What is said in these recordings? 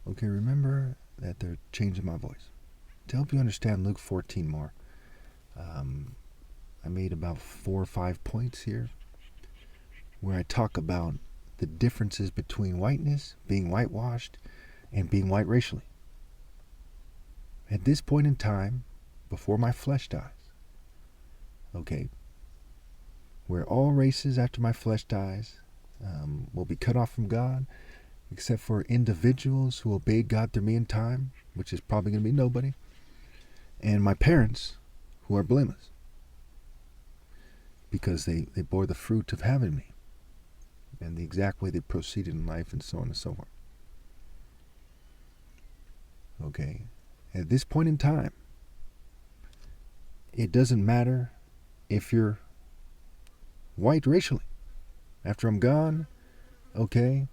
Okay, remember that they're changing my voice. To help you understand Luke 14 more, I made about 4 or 5 points here where I talk about the differences between whiteness, being whitewashed, and being white racially. At this point in time, before my flesh dies, okay, where all races after my flesh dies will be cut off from God, except for individuals who obeyed God through me in time, which is probably going to be nobody, and my parents, who are blameless, because they bore the fruit of having me, and the exact way they proceeded in life, and so on and so forth. Okay, at this point in time, it doesn't matter if you're white racially. After I'm gone, okay,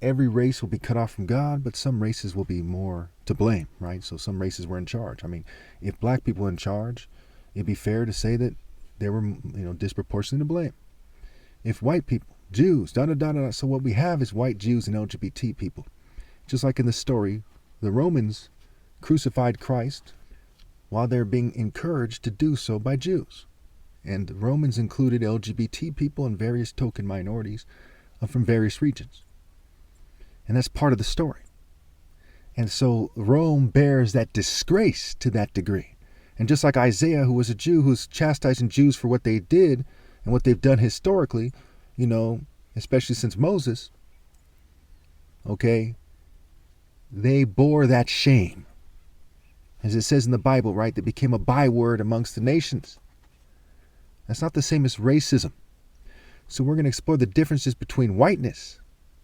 every race will be cut off from God, but some races will be more to blame, right? So some races were in charge. I mean, if black people were in charge, it'd be fair to say that they were, disproportionately to blame. If white people, Jews, so what we have is white Jews and LGBT people. Just like in the story, the Romans crucified Christ while they're being encouraged to do so by Jews. And the Romans included LGBT people and various token minorities from various regions. And that's part of the story. And so Rome bears that disgrace to that degree. And just like Isaiah, who was a Jew, who's chastising Jews for what they did and what they've done historically, especially since Moses, okay, they bore that shame. As it says in the Bible, right, they became a byword amongst the nations. That's not the same as racism. So we're going to explore the differences between whiteness,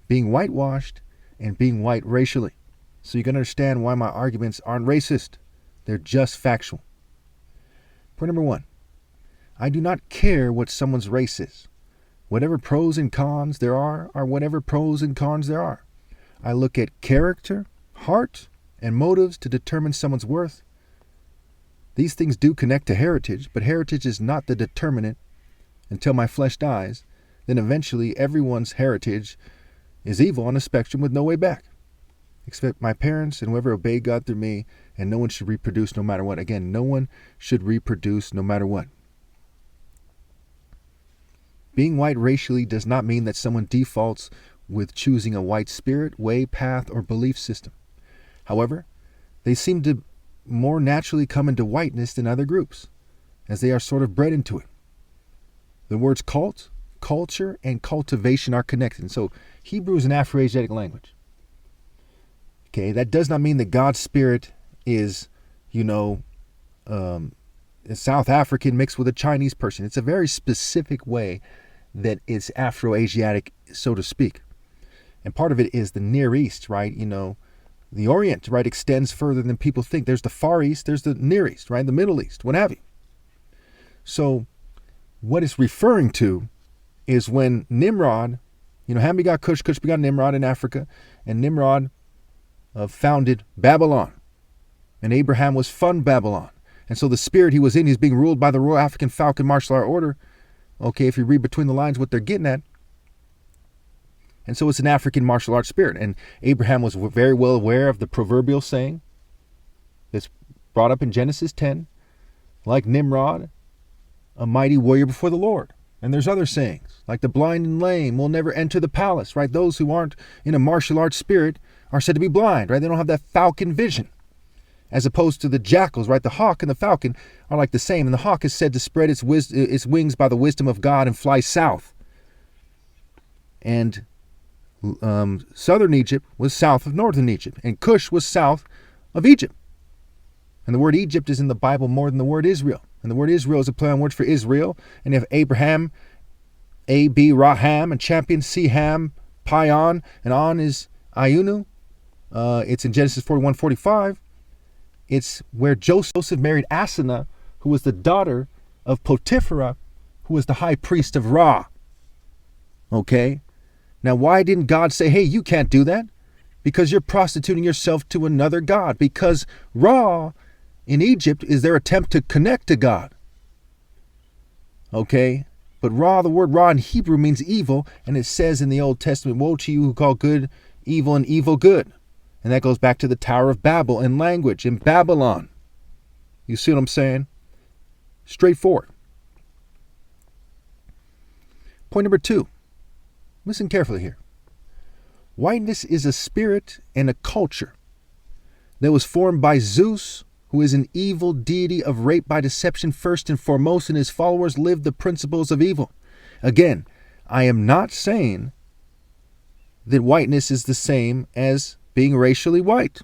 being whitewashed, and being white racially. So you can understand why my arguments aren't racist. They're just factual. Point number 1. I do not care what someone's race is. Whatever pros and cons there are whatever pros and cons there are. I look at character, heart, and motives to determine someone's worth. These things do connect to heritage, but heritage is not the determinant until my flesh dies. Then eventually everyone's heritage is evil on a spectrum with no way back. Except my parents and whoever obeyed God through me, and no one should reproduce no matter what. Again, no one should reproduce no matter what. Being white racially does not mean that someone defaults with choosing a white spirit, way, path, or belief system. However, they seem to more naturally come into whiteness than other groups, as they are sort of bred into it. The words cult, culture, and cultivation are connected. And so Hebrew is an Afro-Asiatic language. Okay, that does not mean that God's spirit is, a South African mixed with a Chinese person. It's a very specific way that it's Afro-Asiatic, so to speak. And part of it is the Near East, right? The Orient, right, extends further than people think. There's the Far East, there's the Near East, right, the Middle East, what have you. So what it's referring to is when Nimrod, Ham begot Cush, Cush begot Nimrod in Africa, and Nimrod founded Babylon. And Abraham was from Babylon. And so the spirit he was in, he's being ruled by the Royal African Falcon Martial Art Order. Okay, if you read between the lines what they're getting at. And so it's an African martial arts spirit. And Abraham was very well aware of the proverbial saying that's brought up in Genesis 10, like Nimrod, a mighty warrior before the Lord. And there's other sayings, like the blind and lame will never enter the palace, right? Those who aren't in a martial arts spirit are said to be blind, right? They don't have that falcon vision. As opposed to the jackals, right? The hawk and the falcon are like the same. And the hawk is said to spread its wings by the wisdom of God and fly south. And southern Egypt was south of northern Egypt. And Cush was south of Egypt. And the word Egypt is in the Bible more than the word Israel. And the word Israel is a play on words for Israel. And you have Abraham, A-B, Raham, and champion C-Ham, Pion, and On is Ayunu. It's in Genesis 41:45. It's where Joseph married Asenath, who was the daughter of Potiphar, who was the high priest of Ra. Okay? Now, why didn't God say, hey, you can't do that? Because you're prostituting yourself to another god. Because Ra in Egypt is their attempt to connect to God. Okay? But Ra, the word Ra in Hebrew means evil, and it says in the Old Testament, woe to you who call good evil and evil good. And that goes back to the Tower of Babel and language in Babylon. You see what I'm saying? Straightforward. Point number 2. Listen carefully here. Whiteness is a spirit and a culture that was formed by Zeus, who is an evil deity of rape by deception first and foremost, and his followers lived the principles of evil. Again, I am not saying that whiteness is the same as being racially white.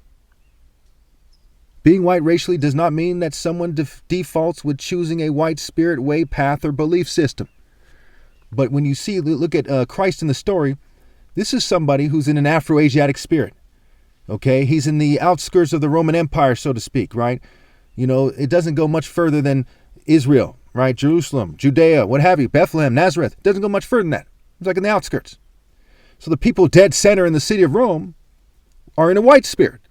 Being white racially does not mean that someone defaults with choosing a white spirit, way, path, or belief system. But when you look at Christ in the story, this is somebody who's in an Afro-Asiatic spirit. Okay, he's in the outskirts of the Roman Empire, so to speak, right? You know, it doesn't go much further than Israel, right? Jerusalem, Judea, what have you, Bethlehem, Nazareth. It doesn't go much further than that. It's like in the outskirts. So the people dead center in the city of Rome are in a white spirit.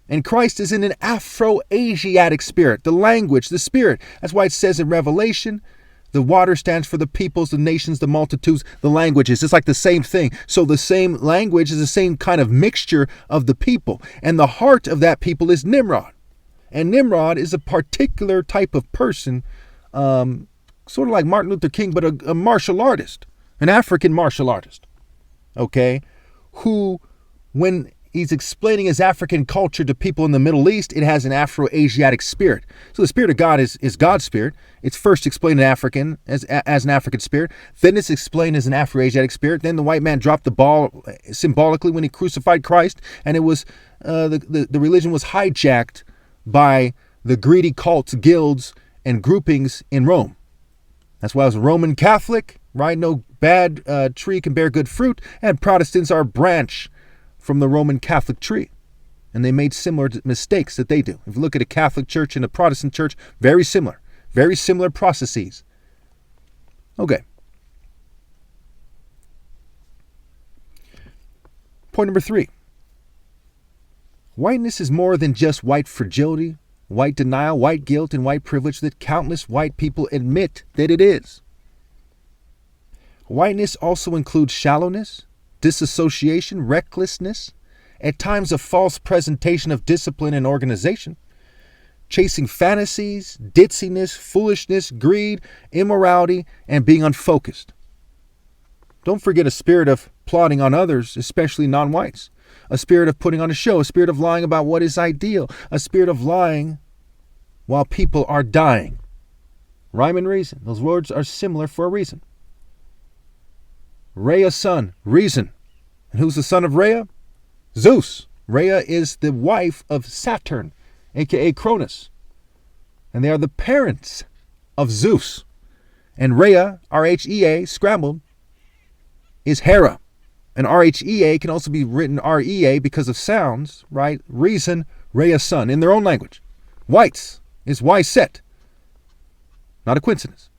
And Christ is in an Afro-Asiatic spirit, the language, the spirit. That's why it says in Revelation, the water stands for the peoples, the nations, the multitudes, the languages. It's like the same thing. So the same language is the same kind of mixture of the people. And the heart of that people is Nimrod. And Nimrod is a particular type of person, sort of like Martin Luther King, but a martial artist, an African martial artist. Okay? Who, when he's explaining his African culture to people in the Middle East, it has an Afro-Asiatic spirit. So the spirit of God is God's spirit. It's first explained in African as an African spirit. Then it's explained as an Afro-Asiatic spirit. Then the white man dropped the ball symbolically when he crucified Christ, and it was the religion was hijacked by the greedy cults, guilds, and groupings in Rome. That's why I was a Roman Catholic, right? No bad tree can bear good fruit, and Protestants are a branch from the Roman Catholic tree. And they made similar mistakes that they do. If you look at a Catholic church and a Protestant church, very similar processes. Okay. Point number 3. Whiteness is more than just white fragility, white denial, white guilt, and white privilege that countless white people admit that it is. Whiteness also includes shallowness, disassociation, recklessness, at times a false presentation of discipline and organization, chasing fantasies, ditziness, foolishness, greed, immorality, and being unfocused. Don't forget a spirit of plotting on others, especially non-whites, a spirit of putting on a show, a spirit of lying about what is ideal, a spirit of lying while people are dying. Rhyme and reason. Those words are similar for a reason. Rhea's son, reason. And who's the son of Rhea? Zeus. Rhea is the wife of Saturn, aka Cronus. And they are the parents of Zeus. And Rhea, R-H-E-A, scrambled, is Hera. And R-H-E-A can also be written R-E-A because of sounds, right? Reason, Rhea's son, in their own language. Whites is Y-set. Not a coincidence.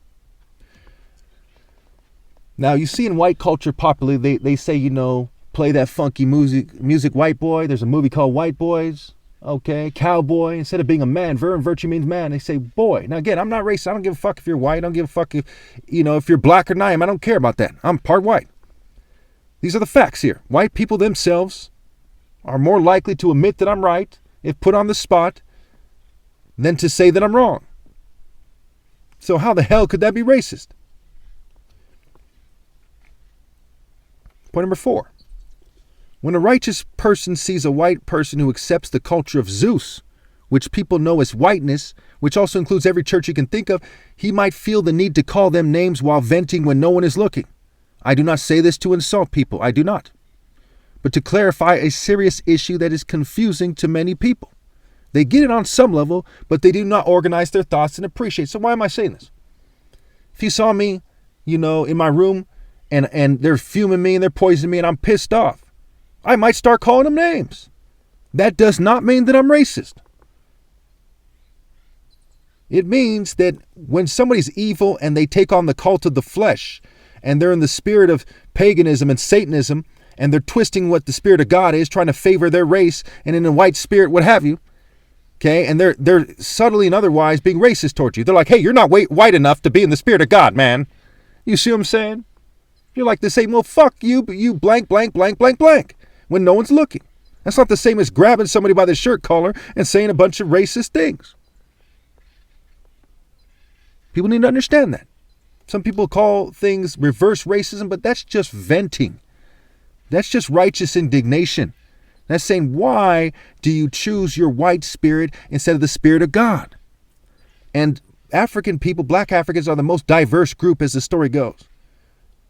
Now, you see in white culture popularly, they say, you know, play that funky music, white boy. There's a movie called White Boys, okay? Cowboy. Instead of being a man, virtue means man. They say boy. Now, again, I'm not racist. I don't give a fuck if you're white. I don't give a fuck if you're black or not. I don't care about that. I'm part white. These are the facts here. White people themselves are more likely to admit that I'm right if put on the spot than to say that I'm wrong. So how the hell could that be racist? Point number 4. When a righteous person sees a white person who accepts the culture of Zeus, which people know as whiteness, which also includes every church you can think of, he might feel the need to call them names while venting when no one is looking. I do not say this to insult people. I do not. But to clarify a serious issue that is confusing to many people. They get it on some level, but they do not organize their thoughts and appreciate. So why am I saying this? If you saw me, in my room, and they're fuming me and they're poisoning me and I'm pissed off, I might start calling them names. That does not mean that I'm racist. It means that when somebody's evil and they take on the cult of the flesh and they're in the spirit of paganism and Satanism and they're twisting what the spirit of God is, trying to favor their race and in a white spirit, what have you, okay, and they're subtly and otherwise being racist towards you. They're like, hey, you're not white enough to be in the spirit of God, man. You see what I'm saying? You're like to say, well, fuck you, but you blank, blank, blank, blank, blank, when no one's looking. That's not the same as grabbing somebody by the shirt collar and saying a bunch of racist things. People need to understand that. Some people call things reverse racism, but that's just venting. That's just righteous indignation. That's saying, why do you choose your white spirit instead of the spirit of God? And African people, black Africans, are the most diverse group as the story goes.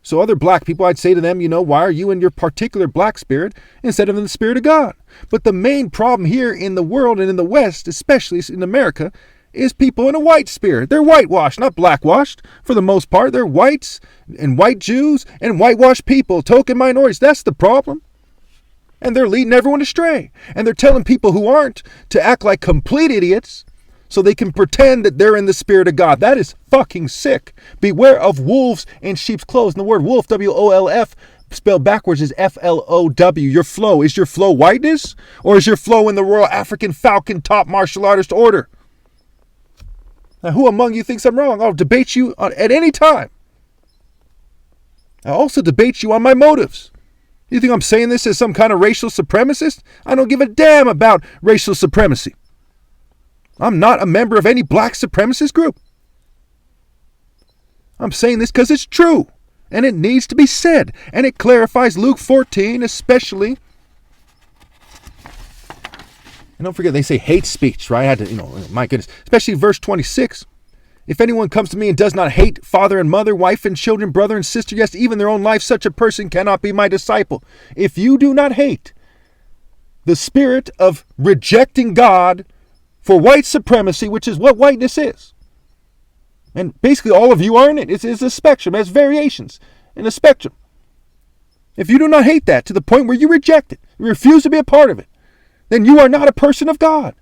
So other black people, I'd say to them, why are you in your particular black spirit instead of in the spirit of God? But the main problem here in the world and in the West, especially in America, is people in a white spirit. They're whitewashed, not blackwashed. For the most part, they're whites and white Jews and whitewashed people, token minorities. That's the problem. And they're leading everyone astray. And they're telling people who aren't to act like complete idiots so they can pretend that they're in the spirit of God. That is fucking sick. Beware of wolves in sheep's clothes. And the word wolf, W-O-L-F, spelled backwards, is F-L-O-W. Your flow. Is your flow whiteness? Or is your flow in the Royal African Falcon top martial artist order? Now, who among you thinks I'm wrong? I'll debate you at any time. I'll also debate you on my motives. You think I'm saying this as some kind of racial supremacist? I don't give a damn about racial supremacy. I'm not a member of any black supremacist group. I'm saying this because it's true, and it needs to be said, and it clarifies Luke 14, especially. And don't forget, they say hate speech, right? I had to, my goodness, especially verse 26. If anyone comes to me and does not hate father and mother, wife and children, brother and sister, yes, even their own life, such a person cannot be my disciple. If you do not hate the spirit of rejecting God for white supremacy, which is what whiteness is. And basically all of you are in it. It's a spectrum. It has variations in a spectrum. If you do not hate that to the point where you reject it, you refuse to be a part of it, then you are not a person of God.